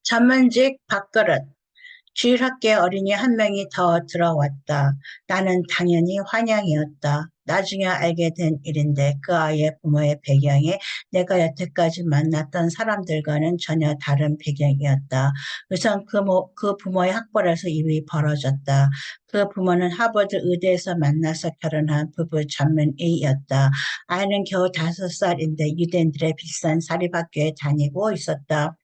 전문직 밥그릇. 주일학교에 어린이 한 명이 더 들어왔다. 나는 당연히 환영이었다. 나중에 알게 된 일인데 그 아이의 부모의 배경이 내가 여태까지 만났던 사람들과는 전혀 다른 배경이었다. 우선 그 부모의 학벌에서 입이 벌어졌다. 그 부모는 하버드 의대에서 만나서 결혼한 부부 전문의였다. 아이는 겨우 5살인데 유대인들의 비싼 사립학교에 다니고 있었다.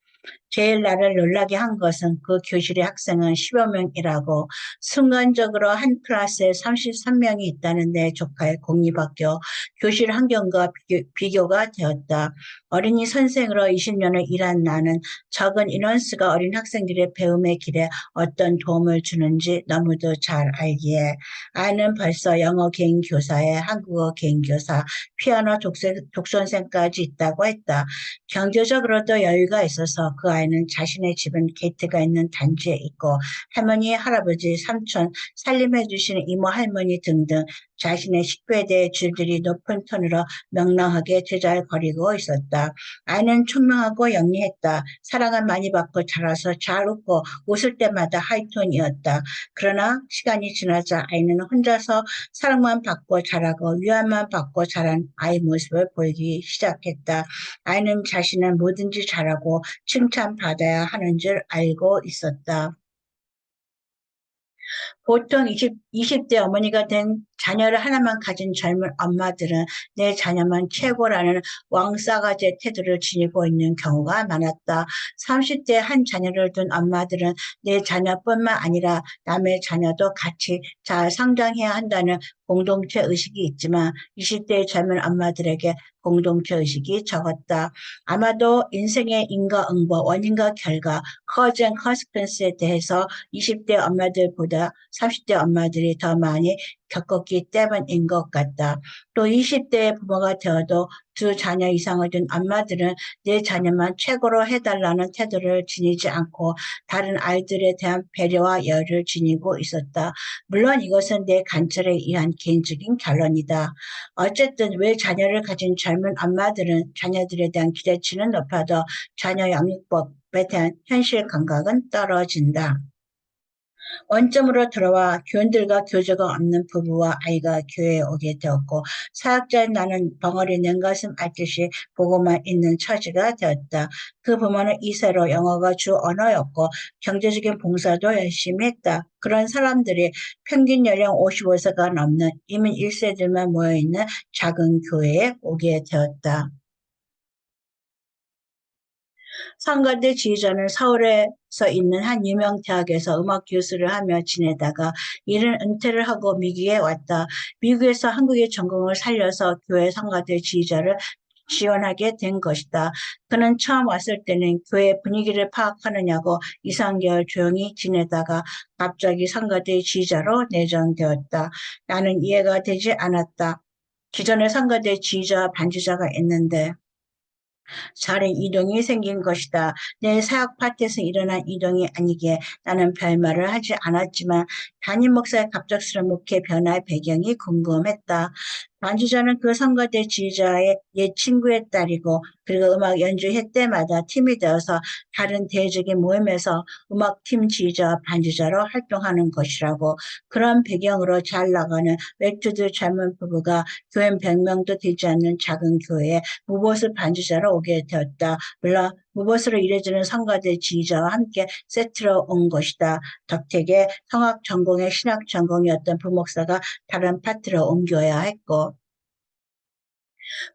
제일 나를 놀라게 한 것은 그 교실의 학생은 10여 명이라고. 순간적으로 한 클래스에 33명이 있다는 내 조카의 공립학교 교실 환경과 비교가 되었다. 어린이 선생으로 20년을 일한 나는 적은 인원수가 어린 학생들의 배움의 길에 어떤 도움을 주는지 너무도 잘 알기에. 아이는 벌써 영어 개인 교사에 한국어 개인 교사, 피아노 독선생까지 있다고 했다. 경제적으로도 여유가 있어서 그 아이는 자신의 집은 게이트가 있는 단지에 있고 할머니, 할아버지, 삼촌, 살림해 주시는 이모, 할머니 등등 자신의 식구에 대해 줄들이 높은 톤으로 명랑하게 제잘거리고 있었다. 아이는 총명하고 영리했다. 사랑을 많이 받고 자라서 잘 웃고 웃을 때마다 하이톤이었다. 그러나 시간이 지나자 아이는 혼자서 사랑만 받고 자라고 위안만 받고 자란 아이 모습을 보이기 시작했다. 아이는 자신은 뭐든지 잘하고 칭찬받아야 하는 줄 알고 있었다. 보통 20대 어머니가 된 자녀를 하나만 가진 젊은 엄마들은 내 자녀만 최고라는 왕싸가지의 태도를 지니고 있는 경우가 많았다. 30대 한 자녀를 둔 엄마들은 내 자녀뿐만 아니라 남의 자녀도 같이 잘 성장해야 한다는 공동체 의식이 있지만 20대 젊은 엄마들에게 공동체 의식이 적었다. 아마도 인생의 인과응보, 원인과 결과, cause and consequence에 대해서 20대 엄마들보다 30대 엄마들이 더 많이 겪었기 때문인 것 같다. 또 20대 부모가 되어도 두 자녀 이상을 둔 엄마들은 내 자녀만 최고로 해달라는 태도를 지니지 않고 다른 아이들에 대한 배려와 여유를 지니고 있었다. 물론 이것은 내 관찰에 의한 개인적인 결론이다. 어쨌든 왜 자녀를 가진 젊은 엄마들은 자녀들에 대한 기대치는 높아도 자녀 양육법에 대한 현실 감각은 떨어진다. 원점으로 돌아와 교인들과 교제가 없는 부부와 아이가 교회에 오게 되었고 사역자인 나는 벙어리 냉가슴 앓듯이 보고만 있는 처지가 되었다. 그 부모는 이세로 영어가 주 언어였고 경제적인 봉사도 열심히 했다. 그런 사람들이 평균 연령 55세가 넘는 이민 1세들만 모여있는 작은 교회에 오게 되었다. 상가대 지휘자는 서울에서 있는 한 유명 대학에서 음악 교수를 하며 지내다가 이른 은퇴를 하고 미국에 왔다. 미국에서 한국의 전공을 살려서 교회 상가대 지휘자를 지원하게 된 것이다. 그는 처음 왔을 때는 교회 분위기를 파악하느냐고 2, 3개월 조용히 지내다가 갑자기 상가대 지휘자로 내정되었다. 나는 이해가 되지 않았다. 기존의 상가대 지휘자와 반주자가 있는데 자리 이동이 생긴 것이다. 내 사역 파트에서 일어난 이동이 아니기에 나는 별말을 하지 않았지만 담임 목사의 갑작스러운 목회 변화의 배경이 궁금했다. 반주자는 그 성가대 지휘자의 옛 친구의 딸이고 그리고 음악 연주회 때마다 팀이 되어서 다른 대외적인 모임에서 음악팀 지휘자와 반주자로 활동하는 것이라고. 그런 배경으로 잘 나가는 외투들 젊은 부부가 교인 100명도 되지 않는 작은 교회에 무보수 반주자로 오게 되었다. 물론 무보수로 일해주는 성가대 지휘자와 함께 세트로 온 것이다. 덕택에 성악 전공의 신학 전공이었던 부목사가 다른 파트로 옮겨야 했고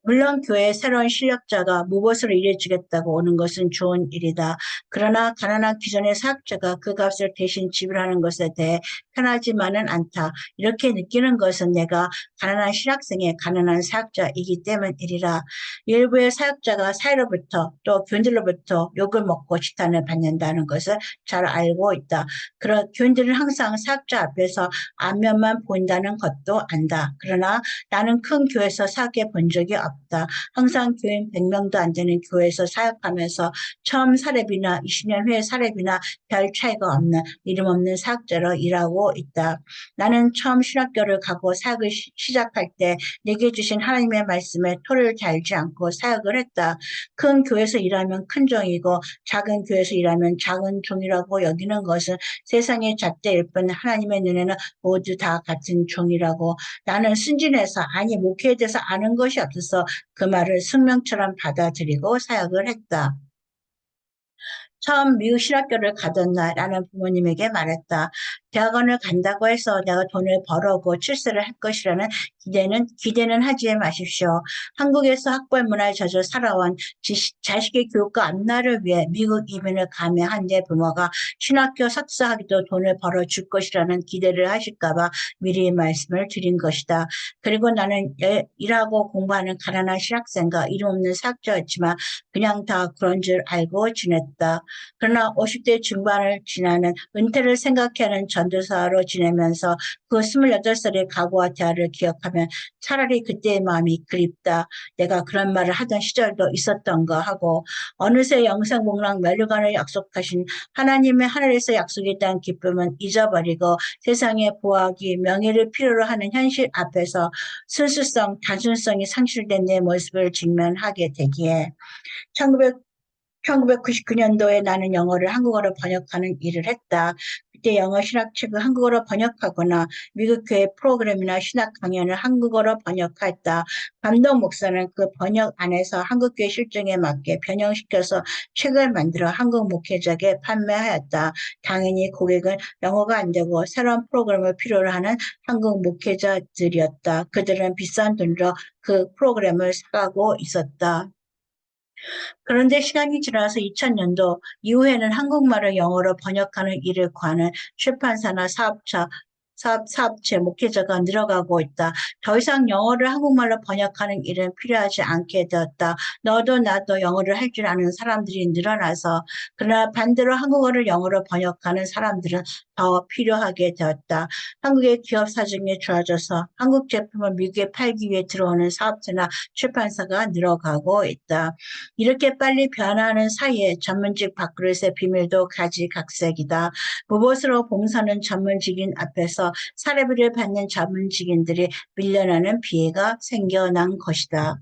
물론 교회에 새로운 실력자가 무엇으로 일해주겠다고 오는 것은 좋은 일이다. 그러나 가난한 기존의 사역자가 그 값을 대신 지불하는 것에 대해 편하지만은 않다. 이렇게 느끼는 것은 내가 가난한 신학생의 가난한 사역자이기 때문이리라. 일부의 사역자가 사회로부터 또 교인들로부터 욕을 먹고 지탄을 받는다는 것을 잘 알고 있다. 그런 교인들은 항상 사역자 앞에서 안면만 보인다는 것도 안다. 그러나 나는 큰 교회에서 사역해 본 적이 적이 없다. 항상 교인 100명도 안 되는 교회에서 사역하면서 처음 사례비나 20년 후에 사례비나 별 차이가 없는 이름 없는 사역자로 일하고 있다. 나는 처음 신학교를 가고 사역을 시작할 때 내게 주신 하나님의 말씀에 토를 달지 않고 사역을 했다. 큰 교회에서 일하면 큰 종이고 작은 교회에서 일하면 작은 종이라고 여기는 것은 세상의 잣대일 뿐 하나님의 눈에는 모두 다 같은 종이라고. 나는 순진해서 아니 목회에 대해서 아는 것이 없어서 그 말을 숙명처럼 받아들이고 사역을 했다. 처음 미국 신학교를 가던 날 나는 부모님에게 말했다. 대학원을 간다고 해서 내가 돈을 벌어오고 출세를 할 것이라는 기대는 하지 마십시오. 한국에서 학벌 문화에 젖어 살아온 자식의 교육과 앞날을 위해 미국 이민을 감행한 내 부모가 신학교 석사하기도 돈을 벌어줄 것이라는 기대를 하실까봐 미리 말씀을 드린 것이다. 그리고 나는 일하고 공부하는 가난한 신학생과 이름 없는 사학자였지만 그냥 다 그런 줄 알고 지냈다. 그러나 50대 중반을 지나는 은퇴를 생각하는 전도사로 지내면서 그 28살의 각오와 대화를 기억하면 차라리 그때의 마음이 그립다. 내가 그런 말을 하던 시절도 있었던가 하고 어느새 영생복락 면류관을 약속하신 하나님의 하늘에서 약속했다는 기쁨은 잊어버리고 세상의 부하기 명예를 필요로 하는 현실 앞에서 순수성, 단순성이 상실된 내 모습을 직면하게 되기에 1999년도에 나는 영어를 한국어로 번역하는 일을 했다. 그때 영어 신학책을 한국어로 번역하거나 미국 교회 프로그램이나 신학 강연을 한국어로 번역했다. 감독 목사는 그 번역 안에서 한국 교회 실정에 맞게 변형시켜서 책을 만들어 한국 목회자에게 판매하였다. 당연히 고객은 영어가 안 되고 새로운 프로그램을 필요로 하는 한국 목회자들이었다. 그들은 비싼 돈으로 그 프로그램을 사가고 있었다. 그런데 시간이 지나서 2000년도 이후에는 한국말을 영어로 번역하는 일을 구하는 출판사나 사업체, 목회자가 늘어가고 있다. 더 이상 영어를 한국말로 번역하는 일은 필요하지 않게 되었다. 너도 나도 영어를 할 줄 아는 사람들이 늘어나서 그러나 반대로 한국어를 영어로 번역하는 사람들은 더 필요하게 되었다. 한국의 기업 사정이 좋아져서 한국 제품을 미국에 팔기 위해 들어오는 사업체나 출판사가 늘어가고 있다. 이렇게 빨리 변화하는 사이에 전문직 밥그릇의 비밀도 가지각색이다. 무엇으로 봉사는 전문직인 앞에서 사례비를 받는 전문직인들이 밀려나는 피해가 생겨난 것이다.